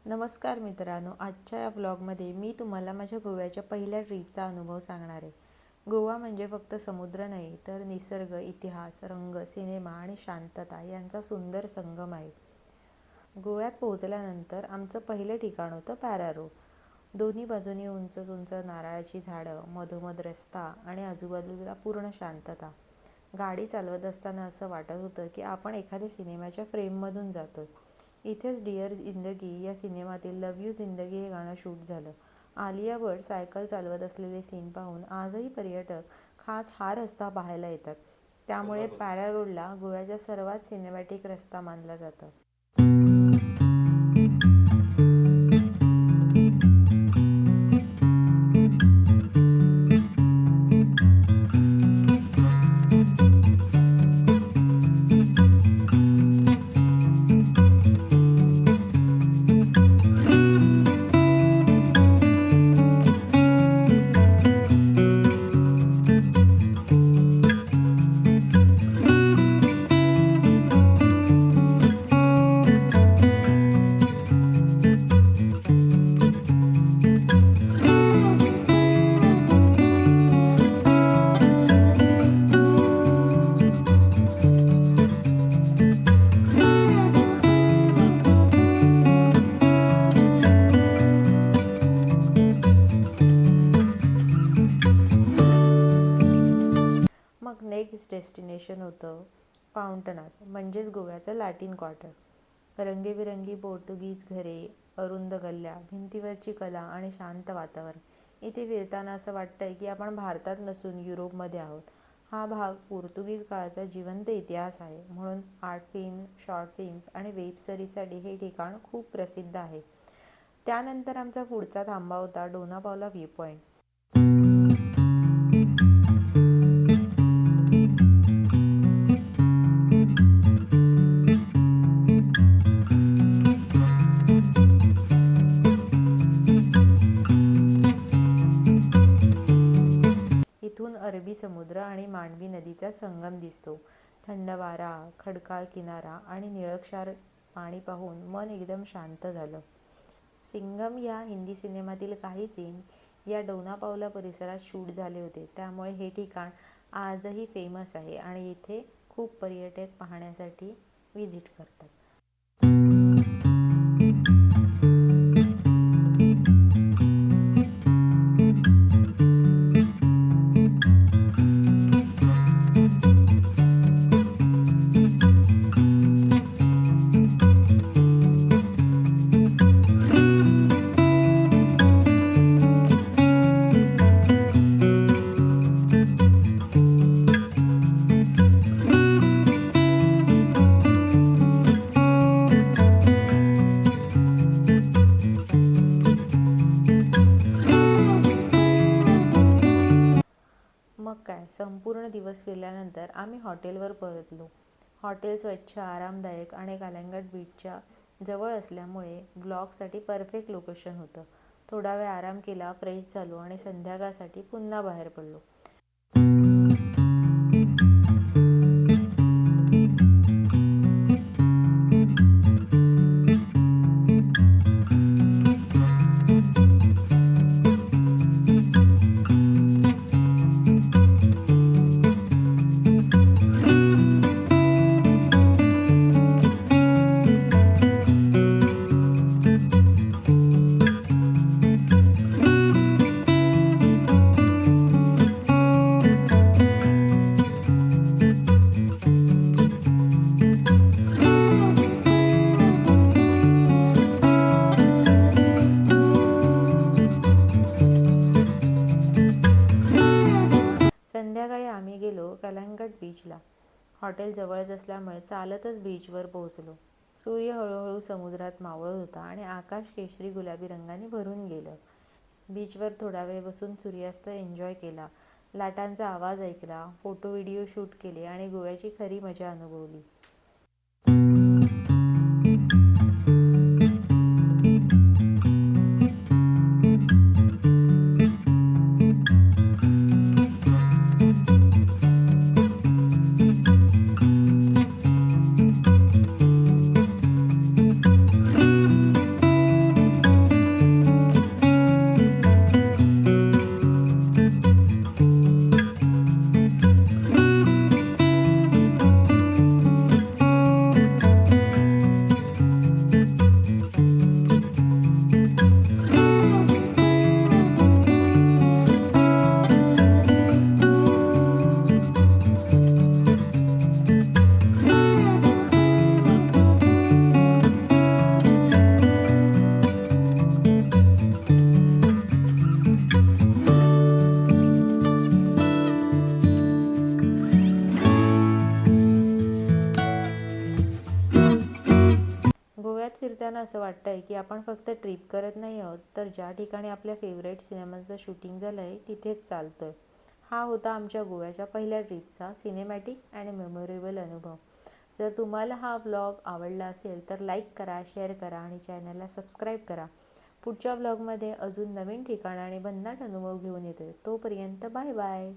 नमस्कार मित्रांनो, आजच्या या ब्लॉगमध्ये मी तुम्हाला माझ्या गोव्याच्या पहिल्या ट्रिपचा अनुभव सांगणार आहे. गोवा म्हणजे फक्त समुद्र नाही, तर निसर्ग, इतिहास, रंग, सिनेमा आणि शांतता यांचा सुंदर संगम आहे. गोव्यात पोहोचल्यानंतर आमचं पहिलं ठिकाण होतं पॅरारो. दोन्ही बाजूनी उंच उंच नारळाची झाडं, मधोमध रस्ता आणि आजूबाजूला पूर्ण शांतता. गाडी चालवत असताना असं वाटत होतं की आपण एखाद्या सिनेमाच्या फ्रेममधून जातोय. इथेच डिअर जिंदगी या सिनेमातील लव्ह यू जिंदगी हे गाणं शूट झालं. आलिया भट सायकल चालवत असलेले सीन पाहून आजही पर्यटक खास हा रस्ता पाहायला येतात. त्यामुळे पॅरा रोडला गोव्याचा सर्वात सिनेमॅटिक रस्ता मानला जातो. मग नेक्स्ट डेस्टिनेशन होतं पाउंटनास, म्हणजेच गोव्याचं लॅटिन क्वार्टर. रंगीबिरंगी पोर्तुगीज घरे, अरुंद गल्ल्या, भिंतीवरची कला आणि शांत वातावरण. इथे फिरताना असं वाटतंय की आपण भारतात नसून युरोपमध्ये आहोत. हा भाग पोर्तुगीज काळाचा जिवंत इतिहास आहे, म्हणून आर्ट फिल्म, शॉर्ट फिल्म्स आणि वेब सिरीजसाठी हे ठिकाण खूप प्रसिद्ध आहे. त्यानंतर आमचा पुढचा थांबा होता डोना पावला व्ह्यू पॉईंट. इथून अरबी समुद्र आणि मांडवी नदीचा संगम दिसतो. थंड वारा, खडकाळ किनारा आणि निळक्षार पाणी पाहून मन एकदम शांत झालं. सिंगम या हिंदी सिनेमातील काही सीन या डोना पावला परिसरात शूट झाले होते, त्यामुळे हे ठिकाण आजही फेमस आहे आणि इथे खूप पर्यटक पाहण्यासाठी व्हिजिट करतात. मग काय, संपूर्ण दिवस फिरल्यानंतर आम्ही हॉटेलवर परतलो. हॉटेल स्वच्छ, आरामदायक आणि कलंगट बीचच्या जवळ असल्यामुळे व्लॉगसाठी परफेक्ट लोकेशन होतं. थोडा वेळ आराम केला, फ्रेश झालो आणि संध्याकाळसाठी पुन्हा बाहेर पडलो. संध्याकाळी आम्ही गेलो कलंगट बीचला. हॉटेल जवळच असल्यामुळे चालतच बीचवर पोहोचलो. सूर्य हळूहळू समुद्रात मावळत होता आणि आकाश केशरी गुलाबी रंगाने भरून गेलं. बीचवर थोडा वेळ बसून सूर्यास्त एन्जॉय केला, लाटांचा आवाज ऐकला, फोटो व्हिडिओ शूट केले आणि गोव्याची खरी मजा अनुभवली. असं वाटतंय की आपण फक्त ट्रिप करत नाही आहोत, तर ज्या ठिकाणी आपल्या फेवरेट सिनेमांचं शूटिंग झालं आहे तिथेच चालतोय. हा होता आमच्या गोव्याच्या पहिल्या ट्रिपचा सिनेमॅटिक आणि मेमोरेबल अनुभव. जर तुम्हाला हा व्लॉग आवडला असेल तर लाईक करा, शेअर करा आणि चॅनलला सबस्क्राईब करा. पुढच्या व्लॉगमध्ये अजून नवीन ठिकाणं आणि भन्नाट अनुभव घेऊन येतोय. तोपर्यंत बाय बाय.